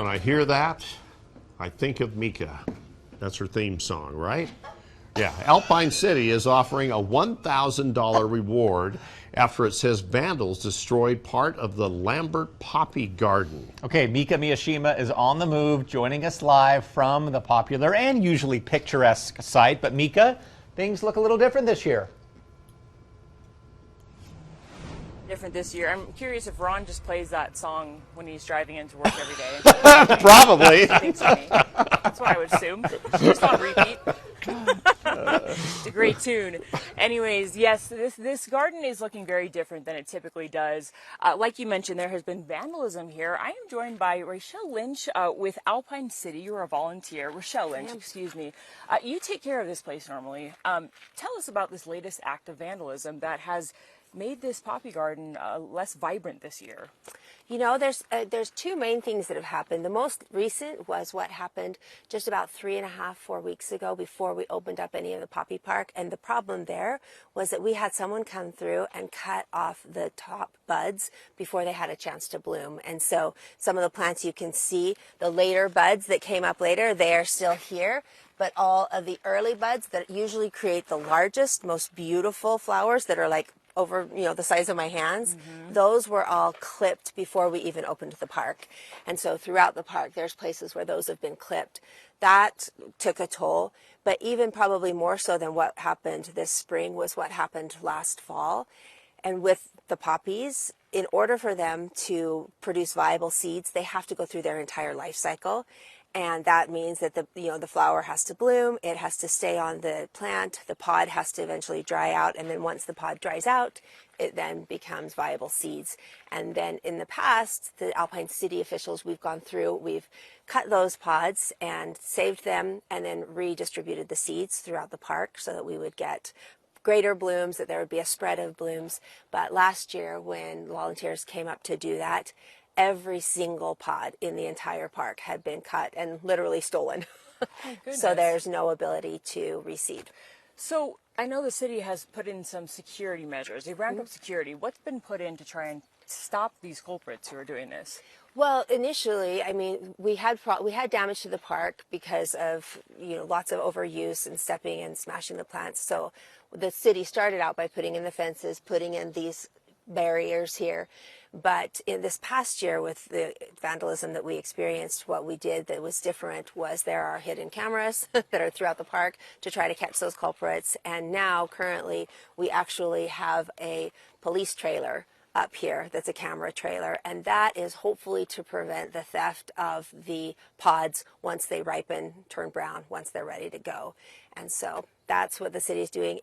When I hear that, I think of Mika. That's her theme song, right? Yeah, Alpine City is offering a $1,000 reward after it says vandals destroyed part of the Lambert Poppy Garden. Okay, Mika Miyashima is on the move, joining us live from the popular and usually picturesque site. But Mika, things look a little different this year. Different this year. I'm curious if Ron just plays that song when he's driving into work every day. Probably. That's what I would assume. Just on repeat. It's a great tune. Anyways, yes, this garden is looking very different than it typically does. Like you mentioned, there has been vandalism here. I am joined by Rochelle Lynch with Alpine City. You're a volunteer. Rochelle Lynch, excuse me. You take care of this place normally. Tell us about this latest act of vandalism that has made this poppy garden less vibrant this year. You know, there's two main things that have happened. The most recent was what happened just about 3.5-4 weeks ago before we opened up any of the poppy park. And the problem there was that we had someone come through and cut off the top buds before they had a chance to bloom. And so some of the plants you can see, the later buds that came up later, they are still here. But all of the early buds that usually create the largest, most beautiful flowers that are like over, the size of my hands, those were all clipped before we even opened the park. And so throughout the park, there's places where those have been clipped. That took a toll, but even probably more so than what happened this spring was what happened last fall. And with the poppies, in order for them to produce viable seeds, they have to go through their entire life cycle. And that means that the flower has to bloom, it has to stay on the plant, the pod has to eventually dry out, and then once the pod dries out, it then becomes viable seeds. And then in the past, the Alpine City officials, we've gone through, we've cut those pods and saved them and then redistributed the seeds throughout the park so that we would get greater blooms, that there would be a spread of blooms. But last year when volunteers came up to do that, every single pod in the entire park had been cut and literally stolen. Oh, so there's no ability to reseed. So I know the city has put in some security measures. They ramped up security. What's been put in to try and stop these culprits who are doing this? Well, initially, I mean, we had damage to the park because of, lots of overuse and stepping and smashing the plants. So the city started out by putting in the fences, putting in these barriers here. But in this past year with the vandalism that we experienced, what we did that was different was there are hidden cameras that are throughout the park to try to catch those culprits. And now currently we actually have a police trailer up here that's a camera trailer, and that is hopefully to prevent the theft of the pods once they ripen, turn brown, once they're ready to go. And so that's what the city is doing.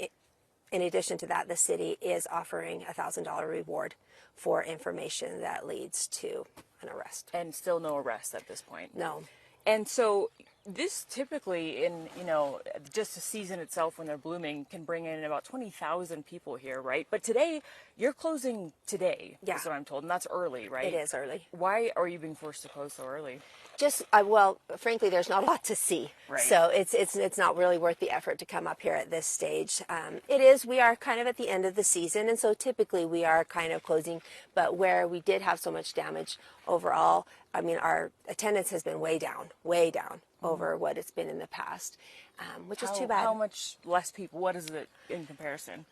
In addition to that, the city is offering a $1,000 reward for information that leads to an arrest. And still no arrest at this point? No. And so this typically in, just the season itself when they're blooming can bring in about 20,000 people here, right? But today, you're closing today, is what I'm told, and that's early, right? It is early. Why are you being forced to close so early? Just, well, frankly, there's not a lot to see. Right. So it's not really worth the effort to come up here at this stage. We are kind of at the end of the season, and so typically we are kind of closing, but where we did have so much damage overall, I mean, our attendance has been way down over what it's been in the past, which is too bad. How much less people? What is it in comparison?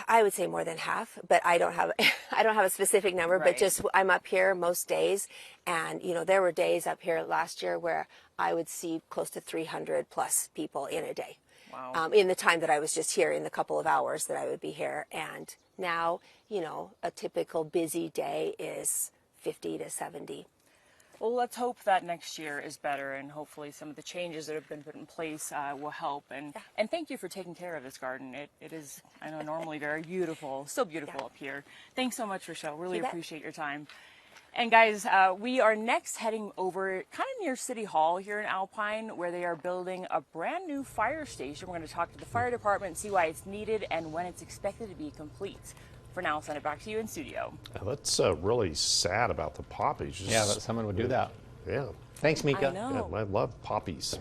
I would say more than half, but I don't have a specific number. Right. But just I'm up here most days, and there were days up here last year where I would see close to 300 plus people in a day. Wow. In the time that I was just here, in the couple of hours that I would be here, and now a typical busy day is 50 to 70. Well, let's hope that next year is better, and hopefully some of the changes that have been put in place will help. And thank you for taking care of this garden. It is, I know, normally very beautiful, still beautiful up here. Thanks so much, Rochelle. Really appreciate your time. And guys, we are next heading over kind of near City Hall here in Alpine, where they are building a brand new fire station. We're going to talk to the fire department, see why it's needed and when it's expected to be complete. For now, I'll send it back to you in studio. That's really sad about the poppies. Yeah, that someone would do that. Yeah. Thanks, Mika. I know. Yeah, I love poppies.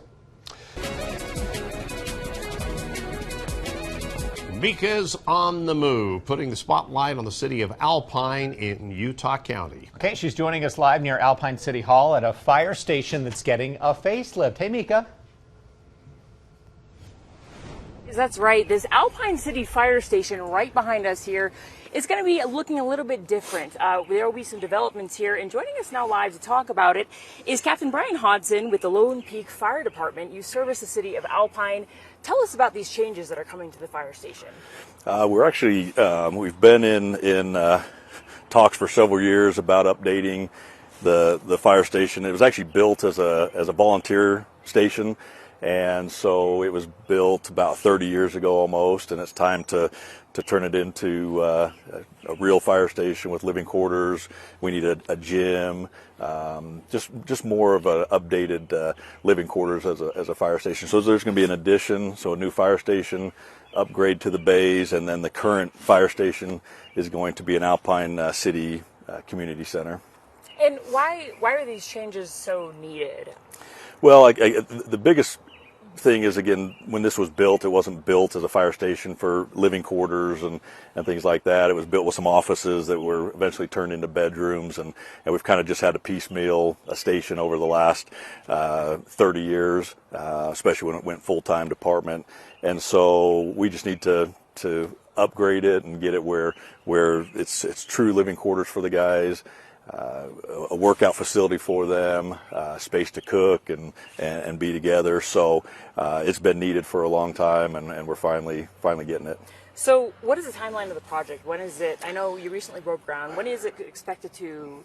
Mika's on the move, putting the spotlight on the city of Alpine in Utah County. Okay, she's joining us live near Alpine City Hall at a fire station that's getting a facelift. Hey, Mika. That's right. This Alpine City Fire Station right behind us here is going to be looking a little bit different. There will be some developments here, and joining us now live to talk about it is Captain Brian Hodson with the Lone Peak Fire Department. You service the city of Alpine. Tell us about these changes that are coming to the fire station. We're actually we've been in talks for several years about updating the fire station. It was actually built as a volunteer station. And so it was built about 30 years ago almost, and it's time to turn it into a real fire station with living quarters. We need a gym, just more of an updated living quarters as a fire station. So there's going to be an addition, so a new fire station, upgrade to the bays, and then the current fire station is going to be an Alpine City Community Center. And why are these changes so needed? Well, the biggest thing is, again, when this was built, it wasn't built as a fire station for living quarters and things like that. It was built with some offices that were eventually turned into bedrooms, and we've kind of just had to piecemeal a station over the last 30 years, especially when it went full-time department. And so we just need to upgrade it and get it where it's true living quarters for the guys. A workout facility for them, space to cook and be together. So it's been needed for a long time, and we're finally getting it. So what is the timeline of the project? When is it? I know you recently broke ground. When is it expected to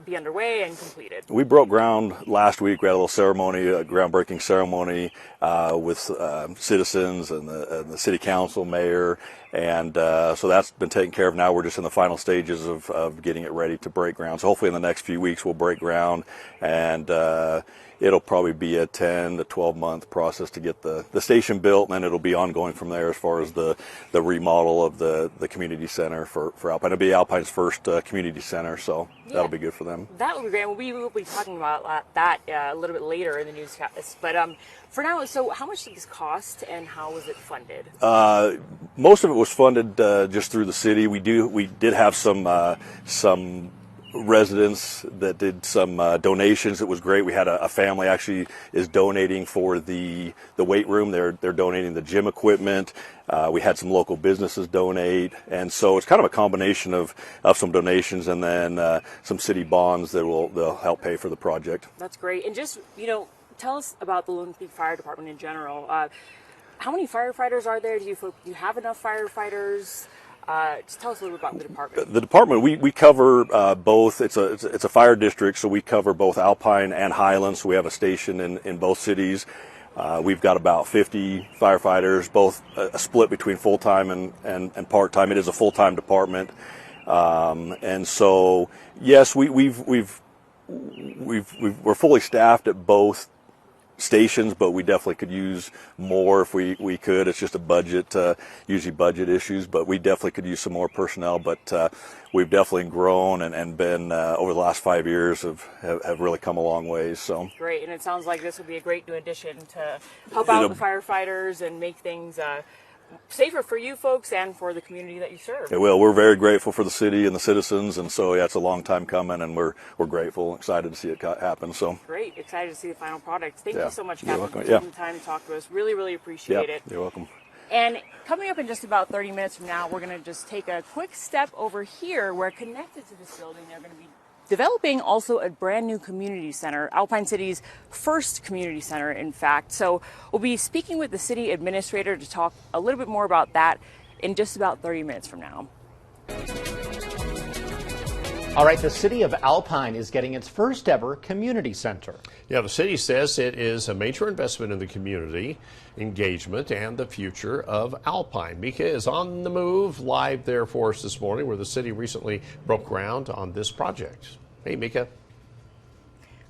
be underway and completed? We broke ground last week. We had a little ceremony, a groundbreaking ceremony with citizens and the city council, mayor, and so that's been taken care of. Now we're just in the final stages of getting it ready to break ground. So hopefully in the next few weeks we'll break ground, and it'll probably be a 10 to 12 month process to get the station built, and then it'll be ongoing from there as far as the remodel of the community center for Alpine. It'll be Alpine's first community center, so that'll be good for them. That would be great. We will be talking about that a little bit later in the newscast. But for now, so how much did this cost, and how was it funded? Most of it was funded just through the city. We did have some residents that did some donations. It was great. We had a family actually is donating for the weight room. They're donating the gym equipment. We had some local businesses donate, and so it's kind of a combination of some donations and then some city bonds that they'll help pay for the project. That's great. And just tell us about the Lone Peak Fire Department in general. How many firefighters are there? Do you have enough firefighters? Just tell us a little bit about the department. The department, we cover both. It's a fire district, so we cover both Alpine and Highlands. So we have a station in both cities. We've got about 50 firefighters, both a split between full-time and part-time. It is a full-time department, and so yes, we're fully staffed at both stations, but we definitely could use more if we could. It's just a budget, usually budget issues, but we definitely could use some more personnel. But we've definitely grown and been over the last 5 years have really come a long ways. So great, and it sounds like this would be a great new addition to help out the firefighters and make things safer for you folks and for the community that you serve. It will. We're very grateful for the city and the citizens, and so it's a long time coming, and we're grateful, excited to see it happen. So great, excited to see the final product. Thank you so much, Captain, for taking the time to talk to us. Really appreciate it. You're welcome. And coming up in just about 30 minutes from now, we're going to just take a quick step over here where connected to this building, they're going to be developing also a brand new community center, Alpine City's first community center, in fact. So we'll be speaking with the city administrator to talk a little bit more about that in just about 30 minutes from now. All right, the city of Alpine is getting its first ever community center. Yeah, the city says it is a major investment in the community engagement and the future of Alpine. Mika is on the move live there for us this morning, where the city recently broke ground on this project. Hey, Mika.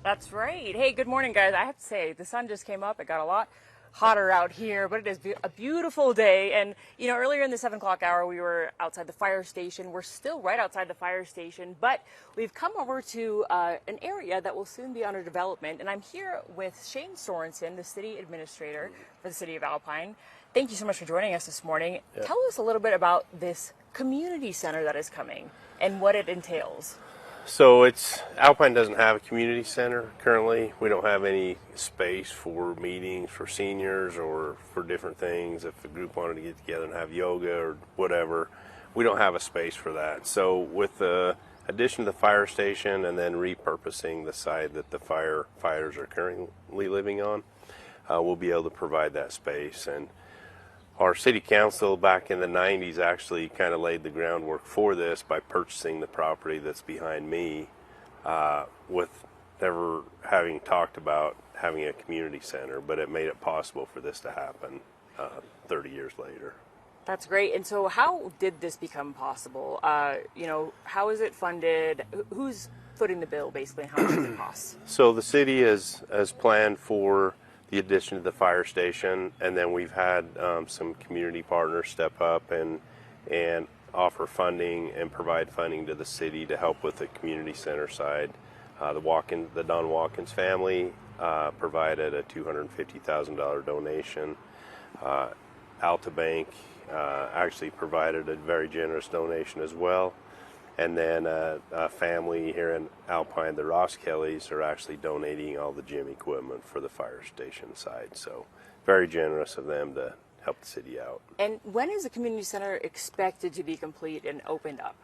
That's right. Hey, good morning, guys. I have to say, the sun just came up. It got a lot hotter out here, but it is a beautiful day. And, earlier in the 7 o'clock hour, we were outside the fire station. We're still right outside the fire station, but we've come over to an area that will soon be under development. And I'm here with Shane Sorensen, the city administrator for the city of Alpine. Thank you so much for joining us this morning. Yeah. Tell us a little bit about this community center that is coming and what it entails. So Alpine doesn't have a community center currently. We don't have any space for meetings for seniors or for different things. If a group wanted to get together and have yoga or whatever, we don't have a space for that. So with the addition to the fire station and then repurposing the site that the firefighters are currently living on, we'll be able to provide that space. And our city council back in the 90s actually kind of laid the groundwork for this by purchasing the property that's behind me, with never having talked about having a community center, but it made it possible for this to happen 30 years later. That's great. And so how did this become possible? How is it funded? Who's footing the bill, basically, and how much does it cost? So the city has planned for the addition to the fire station, and then we've had some community partners step up and offer funding and provide funding to the city to help with the community center side. The Don Watkins family provided a $250,000 donation. Alta Bank actually provided a very generous donation as well. And then a family here in Alpine, the Ross Kellys, are actually donating all the gym equipment for the fire station side. So very generous of them to help the city out. And when is the community center expected to be complete and opened up?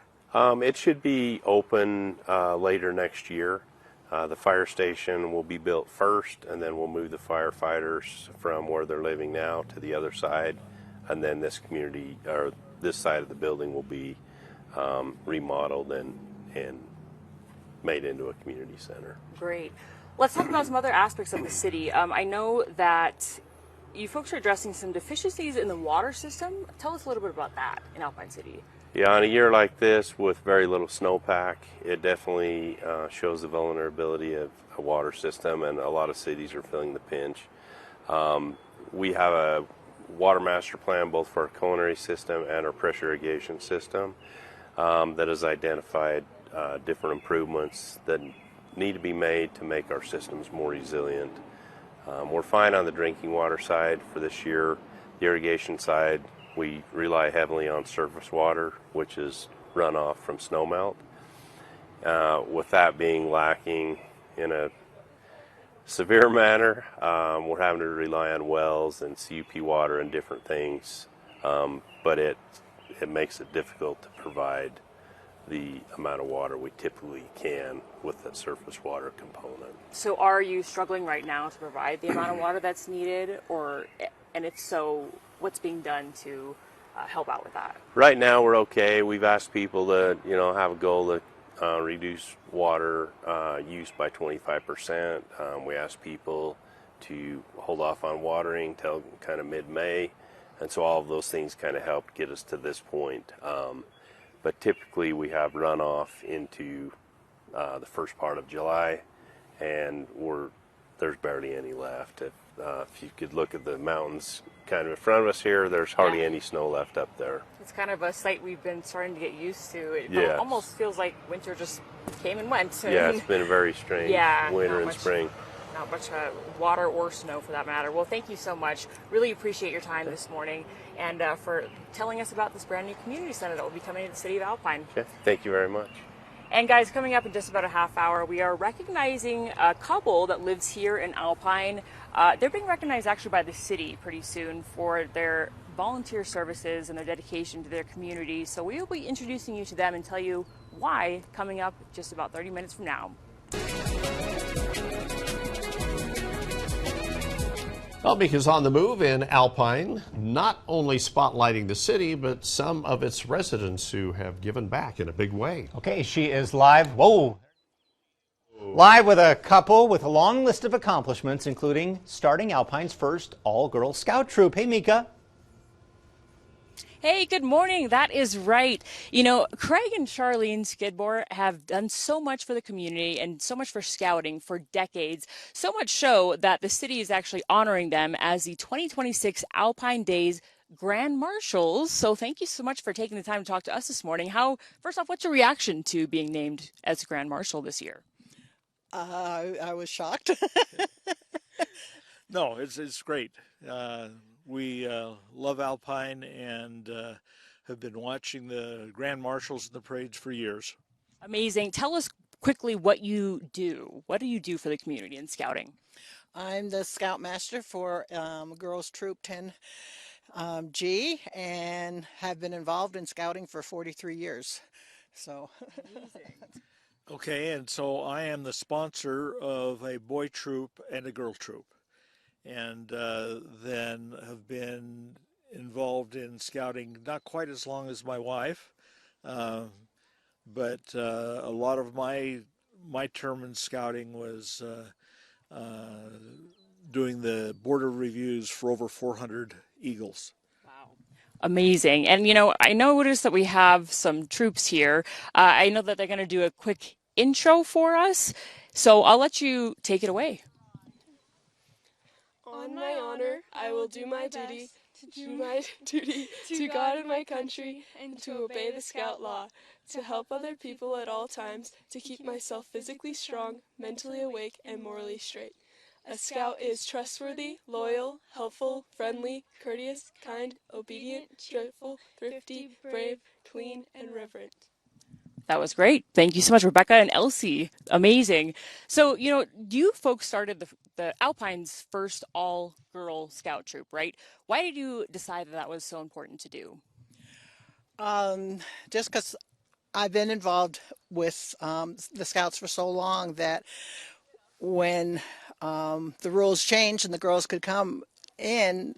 It should be open later next year. The fire station will be built first, and then we'll move the firefighters from where they're living now to the other side. And then this side of the building will be remodeled and made into a community center. Great. Let's talk about some other aspects of the city. I know that you folks are addressing some deficiencies in the water system. Tell us a little bit about that in Alpine City. Yeah, on a year like this with very little snowpack, it definitely shows the vulnerability of a water system, and a lot of cities are feeling the pinch. We have a water master plan both for our culinary system and our pressure irrigation system that has identified different improvements that need to be made to make our systems more resilient. We're fine on the drinking water side for this year. The irrigation side, we rely heavily on surface water, which is runoff from snowmelt. With that being lacking in a severe manner, we're having to rely on wells and CUP water and different things, but it makes it difficult to provide the amount of water we typically can with that surface water component. So are you struggling right now to provide the amount of water that's needed, and if so, what's being done to help out with that? Right now we're okay. We've asked people to have a goal to reduce water use by 25%. We asked people to hold off on watering till kind of mid-May, and so all of those things kind of helped get us to this point. But typically we have runoff into the first part of July, and there's barely any left. If you could look at the mountains kind of in front of us here, there's hardly any snow left up there. It's kind of a sight we've been starting to get used to. It yes. almost feels like winter just came and went. Yeah, it's been a very strange winter and spring. Not much water or snow for that matter. Well, thank you so much. Really appreciate your time this morning and for telling us about this brand new community center that will be coming to the city of Alpine. Okay. Thank you very much. And guys, coming up in just about a half hour, we are recognizing a couple that lives here in Alpine. They're being recognized actually by the city pretty soon for their volunteer services and their dedication to their community. So we will be introducing you to them and tell you why coming up just about 30 minutes from now. Well, Mika's on the move in Alpine, not only spotlighting the city, but some of its residents who have given back in a big way. Okay, she is live. Whoa. Live with a couple with a long list of accomplishments, including starting Alpine's first all-girl scout troop. Hey, Mika. Hey, good morning. That is right. You know, Craig and Charlene Skidmore have done so much for the community and so much for scouting for decades. So much so that the city is actually honoring them as the 2026 Alpine Days Grand Marshals. So thank you so much for taking the time to talk to us this morning. First off, what's your reaction to being named as Grand Marshal this year? I was shocked. No, it's great. We love Alpine and have been watching the Grand Marshals and the parades for years. Amazing. Tell us quickly what you do. What do you do for the community in scouting? I'm the Scoutmaster for Girls Troop 10 G and have been involved in scouting for 43 years. So, Okay, and so I am the sponsor of a boy troop and a girl troop, and then have been involved in scouting not quite as long as my wife, but a lot of my term in scouting was doing the border reviews for over 400 eagles. Wow. Amazing. And, I noticed that we have some troops here. I know that they're going to do a quick intro for us. So I'll let you take it away. On my honor, I will do my duty, to God and my country, and to obey the Scout law, to help other people at all times, to keep myself physically strong, mentally awake, and morally straight. A Scout is trustworthy, loyal, helpful, friendly, courteous, kind, obedient, joyful, thrifty, brave, clean, and reverent. That was great. Thank you so much, Rebecca and Elsie. Amazing. So, you folks started the Alpine's first all-girl scout troop, right? Why did you decide that was so important to do? just because I've been involved with the Scouts for so long that when the rules changed and the girls could come in,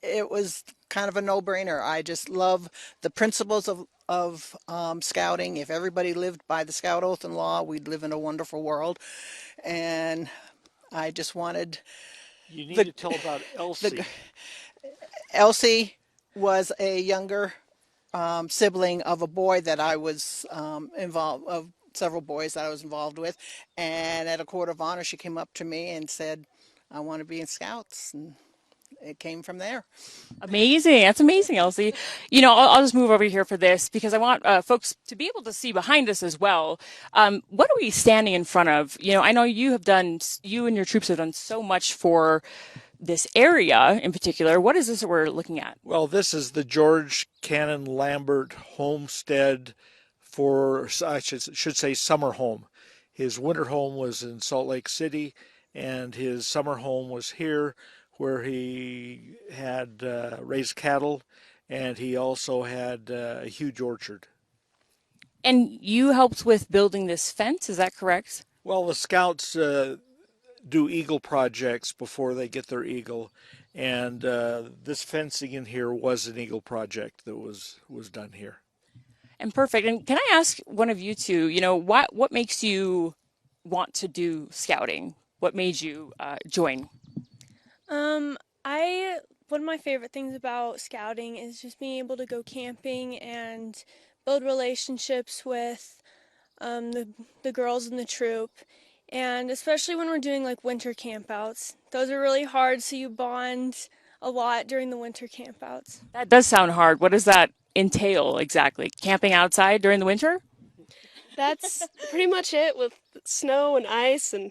it was kind of a no-brainer. I just love the principles of scouting. If everybody lived by the Scout Oath and Law, we'd live in a wonderful world. And I just wanted... You need to tell about Elsie. Elsie was a younger sibling of a boy that I was involved, of several boys that I was involved with. And at a court of honor, she came up to me and said, I want to be in Scouts. And it came from there. Amazing. That's amazing, Elsie. I'll just move over here for this because I want folks to be able to see behind us as well. What are we standing in front of? I know you and your troops have done so much for this area in particular. What is this that we're looking at? Well, this is the George Cannon Lambert homestead for, I should say, summer home. His winter home was in Salt Lake City, and his summer home was here, where he had raised cattle, and he also had a huge orchard. And you helped with building this fence, is that correct? Well, the Scouts do eagle projects before they get their eagle, and this fencing in here was an eagle project that was done here. And perfect. And can I ask one of you two, what makes you want to do scouting? What made you join? One of my favorite things about scouting is just being able to go camping and build relationships with the girls in the troop, and especially when we're doing like winter campouts. Those are really hard, so you bond a lot during the winter campouts. That does sound hard. What does that entail exactly? Camping outside during the winter? That's pretty much it, with snow and ice and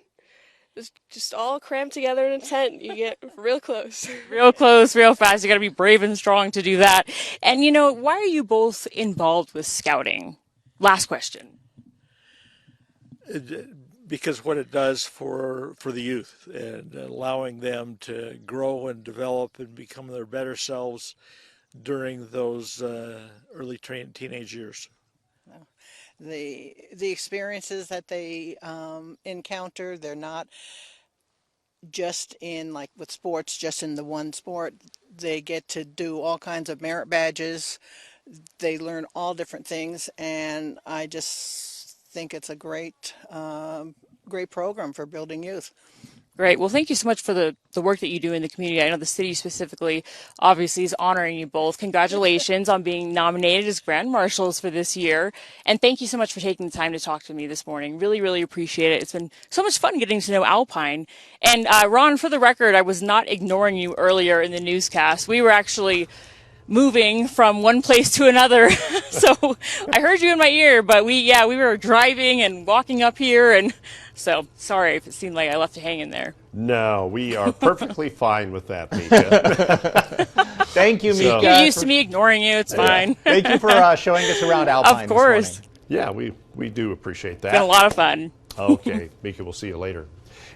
just all crammed together in a tent. You get real close. Real close, real fast. You got to be brave and strong to do that. And why are you both involved with scouting? Last question. Because what it does for the youth, and allowing them to grow and develop and become their better selves during those early teenage years. The experiences that they encounter, they're not just in, like with sports, just in the one sport. They get to do all kinds of merit badges. They learn all different things, and I just think it's a great program for building youth. Great. Well, thank you so much for the work that you do in the community. I know the city specifically obviously is honoring you both. Congratulations on being nominated as Grand Marshals for this year. And thank you so much for taking the time to talk to me this morning. Really, really appreciate it. It's been so much fun getting to know Alpine. And Ron, for the record, I was not ignoring you earlier in the newscast. We were actually moving from one place to another. So I heard you in my ear, but we were driving and walking up here, and so sorry if it seemed like I left you hanging there. No, we are perfectly fine with that, Mika. Thank you, Mika. You're used to me ignoring you. It's fine. Thank you for showing us around Alpine Of course. this morning. Yeah, we do appreciate that. It's been a lot of fun. Okay, Mika, we'll see you later.